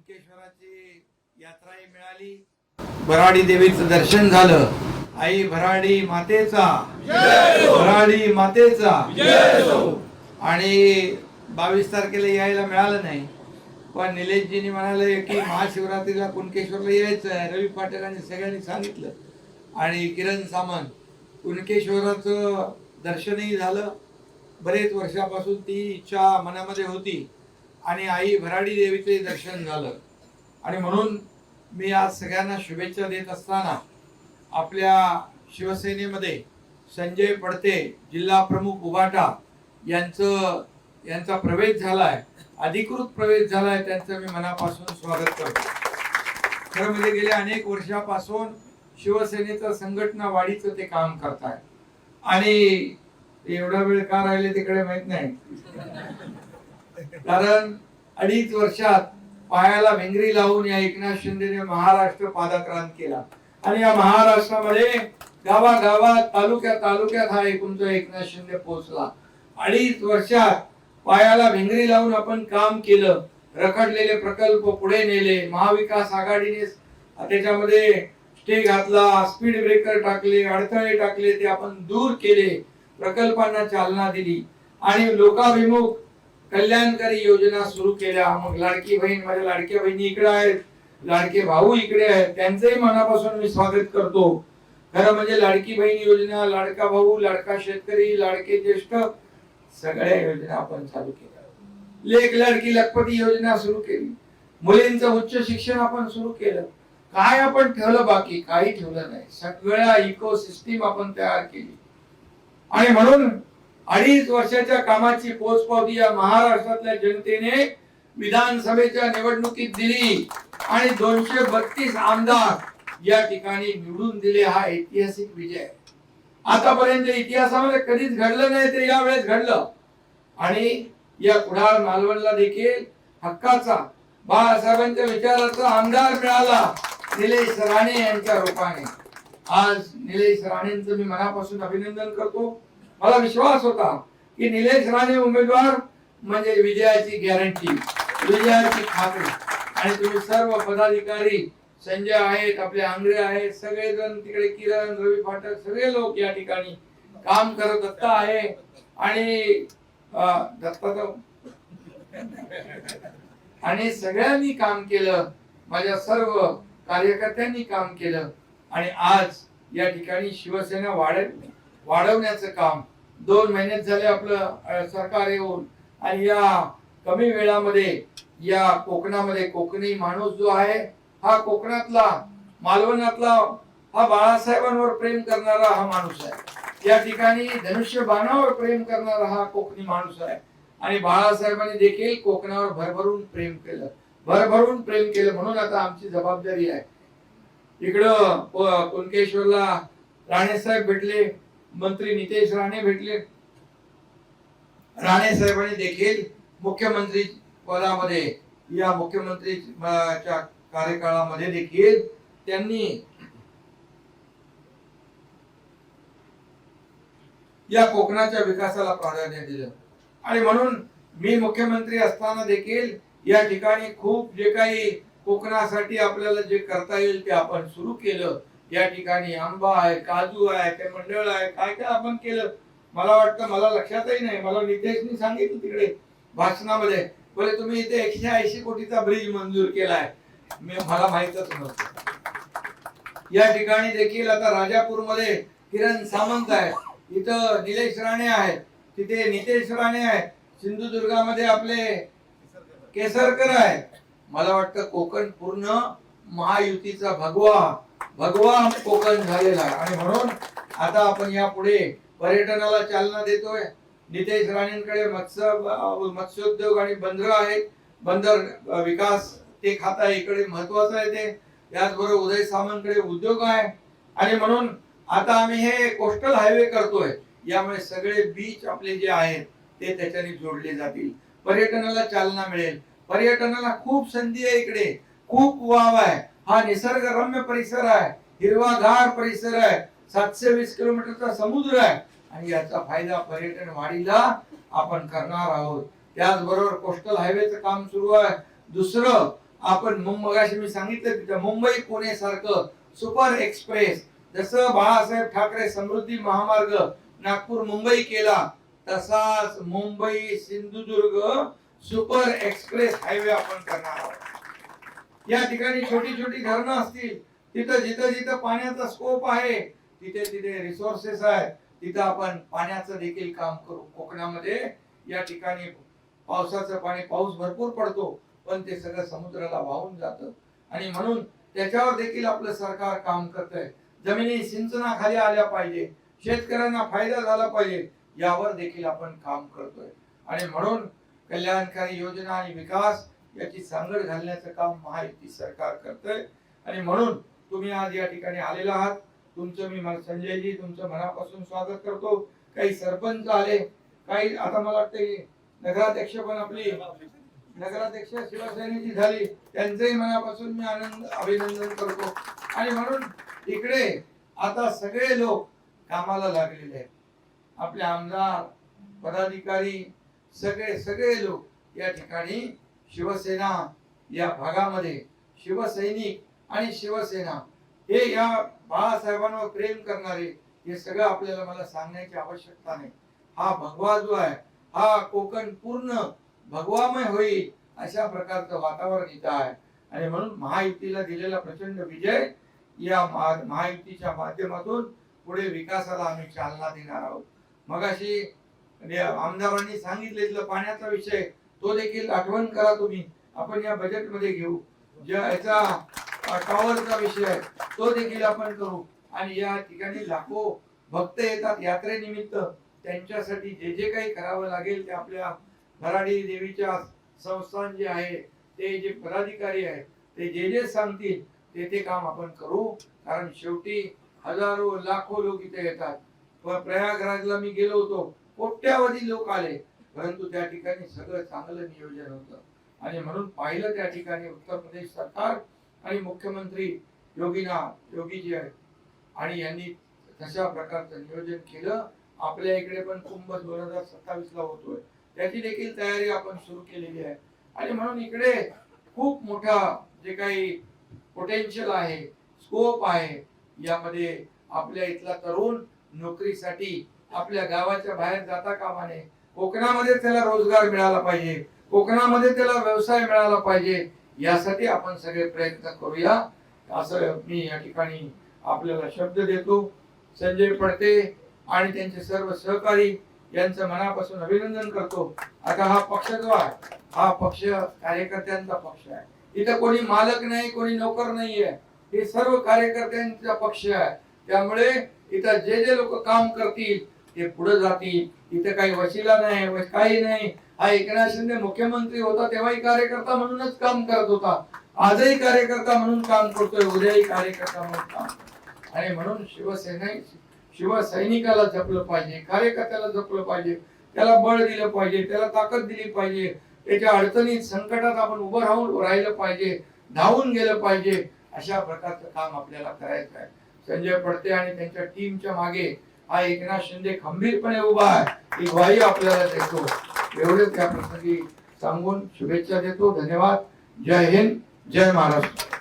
कुणकेश्वराची यात्राही मिळाली, भराडी देवीचं दर्शन झालं. आई भराडी मातेचा जय हो, भराडी मातेचा जय हो. आणि 22 तारखेला यायला मिळालं नाही, पण निलेशजींनी म्हणाले की महाशिवरात्रीला कुणकेश्वरला यायचं आहे. रवी पाटकांनी सगळ्यांनी सांगितलं आणि किरण सामंत, कुणकेश्वराचं दर्शनही झालं. बरेच वर्षापासून ती इच्छा मनामध्ये होती आणि आई भराडी देवीचे दर्शन झालं. आणि म्हणून मी आज सगळ्यांना शुभेच्छा देत असताना आपल्या शिवसेनेमध्ये संजय पडते जिल्हा प्रमुख उभाटा यांचा प्रवेश झालाय, अधिकृत प्रवेश झालाय. त्यांचं मी मनापासून स्वागत करतो. खरं म्हणजे गेल्या अनेक वर्षापासून शिवसेनेचं संघटना वाढीचं ते काम करताय आणि एवढा वेळ का राहिले तिकडे माहित नाही, कारण 2.5 वर्षात पायाला भिंगरी लावून या एकनाथ शिंदेने महाराष्ट्र पादाक्रांत केला आणि या महाराष्ट्रामध्ये गावागावात तालुक्यात हा तुमचा एकनाथ शिंदे पोहोचला. 2.5 वर्षात पायाला भिंगरी लावून आपण काम केलं, रखडलेले प्रकल्प पुढे नेले. महाविकास आघाडीने त्याच्यामध्ये स्टे घातला, स्पीड ब्रेकर टाकले, अडथळे टाकले, ते आपण दूर केले, प्रकल्पांना चालना दिली आणि लोकाभिमुख कल्याणकारी योजना सुरू केल्या. मग लाडकी बहीण, माझ्या लाडक्या बहिणी इकडे आहेत, लाडके भाऊ इकडे आहेत, त्यांचंही मनापासून मी स्वागत करतो. खरं म्हणजे लाडकी बहीण योजना, लाडका भाऊ, लाडका शेतकरी, लाडके ज्येष्ठ, सगळ्या योजना आपण चालू केल्या. लेक लाडकी लखपती योजना सुरू केली, मुलींचं उच्च शिक्षण आपण सुरू केलं. काय आपण ठेवलं बाकी? काही ठेवलं नाही. सगळ्या इकोसिस्टीम आपण तयार केली आणि म्हणून 2.5 वर्षाच्या कामाची पोचपावती या महाराष्ट्रातल्या जनतेने विधानसभेच्या निवडणुकीत दिली आणि 232 आमदार या ठिकाणी निवडून दिले. हा ऐतिहासिक विजय. आतापर्यंत इतिहासामध्ये कधीच घडलं नाही, ते यावेळेस घडलं. आणि या कुडाळ मालवणला देखील हक्काचा बाळासाहेबांच्या विचाराचा आमदार मिळाला निलेश राणे यांच्या रूपाने. आज निलेश राणेंचं मी मनापासून अभिनंदन करतो. मला विश्वास होता की निलेश राणे उमेदवार म्हणजे विजयाची गॅरंटी, विजयाची खात्री. आणि तुम्ही सर्व पदाधिकारी, संजय आहेत, आपले आंग्रे आहेत, सगळेजण तिकडे, किरण, रवी पाठक, सगळे लोक या ठिकाणी काम करत. दत्ता आहे आणि दत्ता आणि सगळ्यांनी काम केलं, माझ्या सर्व कार्यकर्त्यांनी काम केलं. आणि आज या ठिकाणी शिवसेना वाढवण्याचं काम 2 महिने झाले आपलं सरकार येऊन. आणि या कमी वेळामध्ये या कोकणामध्ये कोकणी माणूस जो आहे, हा कोकणातला, मालवणातला, हा बाळासाहेबांवर प्रेम करणारा हा माणूस आहे. या ठिकाणी धनुष्यबाणावर प्रेम करणारा हा कोकणी माणूस आहे. आणि बाळासाहेबांनी देखील कोकणावर भरभरून प्रेम केलं, भरभरून प्रेम केलं. म्हणून आता आमची जबाबदारी आहे. इकडं कुणकेश्वरला राणे साहेब भेटले, मंत्री नितेश राणे भेटले. राणे साहेबांनी देखील मुख्यमंत्री पदामध्ये, या मुख्यमंत्रीच्या कार्यकाळामध्ये देखील त्यांनी या कोकणाच्या विकासाला प्राधान्य दिलं. आणि म्हणून मी मुख्यमंत्री असताना देखील या ठिकाणी खूप जे काही कोकणासाठी आपल्याला जे करता येईल ते आपण सुरू केलं. या ठिकाणी आंबा आहे, काजू आहे, ते मंडळ आहे, काय काय आपण केलं. मला वाटतं, मला लक्षातही नाही, मला नितेशनी सांगितलं तिकडे भाषणामध्ये, बोले तुम्ही इथे 180 कोटीचा ब्रिज मंजूर केलाय. मला माहितच नव्हतं. या ठिकाणी देखील आता राजापूरमध्ये किरण सामंत आहे, इथं निलेश राणे आहे, तिथे नितेश राणे आहे, सिंधुदुर्गामध्ये आपले केसरकर आहे. मला वाटतं कोकण पूर्ण महायुतीचा भगवा कोकण झालेला आहे. आणि म्हणून आता आपण यापुढे पर्यटनाला चालना देतोय. नितेश राणेंकडे मत्स्योद्योग आणि बंदर आहेत, बंदर विकास ते खाता इकडे महत्वाचं आहे ते. याचबरोबर उदय सामंतकडे उद्योग आहे. आणि म्हणून आता आम्ही हे कोस्टल हायवे करतोय, यामुळे सगळे बीच आपले जे आहेत ते त्याच्याने जोडले जातील. पर्यटनाला चालना मिळेल. पर्यटनाला खूप संधी आहे, इकडे खूप वाव आहे. हा निसर्गरम्य परिसर आहे, हिरवागार परिसर आहे, 720 किलोमीटरचा समुद्र आहे आणि याचा फायदा पर्यटन वाढीला आपण करणार आहोत. त्याचबरोबर कोस्टल हायवेचं काम सुरू आहे. दुसरं आपण मगाशी मी सांगितलं तिथं मुंबई पुणे सारखं सुपर एक्सप्रेस, जसं बाळासाहेब ठाकरे समृद्धी महामार्ग नागपूर मुंबई केला, तसाच Mumbai Sindhudurg super express highway आपण करणार आहोत। या ठिकाणी छोटी छोटी धरणं असतील, तिथं जिथं जिथं पाण्याचा स्कोप आहे तिथे तिथे रिसोर्सेस आहे, तिथं आपण पाण्याचं देखील काम करू। कोकणामध्ये या ठिकाणी पावसाचं पाणी, पाऊस भरपूर पडतो पण ते सगळं समुद्राला वाहून जातं आणि म्हणून त्याच्यावर देखील आपलं सरकार काम करतंय। जमिनी सिंचनाखाली आल्या पाहिजे, शेतकऱ्यांना फायदा झाला पाहिजे, यावर देखील आपण काम करतोय आणि म्हणून कल्याणकारी योजना आणि विकास याची सांगड घालण्याचं काम महायुती सरकार करतंय आणि म्हणून तुम्ही आज या ठिकाणी आलेला आहात। तुमचं मी संजयजी तुमचं मनापासून स्वागत करतो। काही सरपंच आले, काही आता मला वाटतं नगराध्यक्ष पण आपली नगराध्यक्ष शिवसेनेची झाली, त्यांचंही मनापासून मी अभिनंदन करतो आणि म्हणून इकडे आता सगळे लोक कामाला लागलेले आहेत। आपले आमदार पदाधिकारी सगळे लोक या ठिकाणी शिवसेना या भागामध्ये शिवसैनिक आणि शिवसेना हे या बाळासाहेबांवर प्रेम करणारे हे सगळं आपल्याला मला सांगण्याची आवश्यकता नाही। हा भगवा जो आहे हा कोकण पूर्ण भगवामय होईल अशा प्रकारचं वातावरण इथं आहे आणि म्हणून महायुतीला दिलेला प्रचंड विजय, या महायुतीच्या माध्यमातून पुढे विकासाला आम्ही चालना देणार आहोत। मगाशी आमदारांनी सांगितलेलं पाण्याचा विषय तो देखील आठवण करा तुम्ही, आपण या बजेटमध्ये घेऊ। याचा टॉवरचा विषय तो देखील आपण करू आणि या ठिकाणी लाखो भक्त येतात यात्रेनिमित्त, त्यांच्यासाठी जे जे काही करावं लागेल ते आपल्या भराडी देवीच्या संस्थान जे आहे ते जे पदाधिकारी आहेत ते जे जे सांगतील ते काम आपण करू। कारण शेवटी हजारो लाखो लोक इथे येतात। प्रयागराजला मी गेलो होतो, कोट्यावधी लोक आले, परंतु त्या ठिकाणी सगळं चांगलं नियोजन होतं आणि म्हणून पाहिलं त्या ठिकाणी उत्तर प्रदेश सरकार आणि मुख्यमंत्री योगीजी आहेत आणि यांनी तशा प्रकारचं नियोजन केलं। आपल्या इकडे पण कुंभ 2027 ला होतोय, त्याची देखील तयारी आपण सुरू केलेली आहे आणि म्हणून इकडे खूप मोठा जे काही पोटेन्शियल आहे, स्कोप आहे, यामध्ये आपल्या इथला तरुण नोकरीसाठी आपल्या गावाच्या बाहेर जाता कामा नये। कोकणामध्ये त्याला रोजगार मिळाला पाहिजे, कोकणामध्ये त्याला व्यवसाय मिळाला पाहिजे, यासाठी आपण सगळे प्रयत्न करूया असं मी या ठिकाणी आपल्याला शब्द देतो। संजय पडते आणि त्यांचे सर्व सहकारी यांचं मनापासून अभिनंदन करतो। आता हा पक्ष जो आहे हा पक्ष कार्यकर्त्यांचा पक्ष आहे, इथं कोणी मालक नाही, कोणी नोकर नाहीये, हे सर्व कार्यकर्त्यांचा पक्ष आहे। त्यामुळे इथं जे जे लोक काम करतील ते पुढे जातील, इथं काही वशिला नाही, काही नाही। हा एकनाथ शिंदे मुख्यमंत्री होता तेव्हाही कार्यकर्ता म्हणूनच काम करत होता, आजही कार्यकर्ता म्हणून काम करतोय, उद्याही कार्यकर्ता म्हणून काम। आणि म्हणून शिवसैनिकाला जपलं पाहिजे, कार्यकर्त्याला जपलं पाहिजे, त्याला बळ दिलं पाहिजे, त्याला ताकद दिली पाहिजे, त्याच्या अडचणीत संकटात आपण उभं राहिलं पाहिजे, धावून गेलं पाहिजे, अशा प्रकारचं काम आपल्याला करायचं आहे। संजय पडते आणि त्यांच्या टीमच्या मागे हा एकनाथ शिंदे खंबीरपणे उभा आहे, ही ग्वाही आपल्याला देतो। एवढेच त्या प्रसंगी सांगून शुभेच्छा देतो। धन्यवाद। जय हिंद, जय महाराष्ट्र।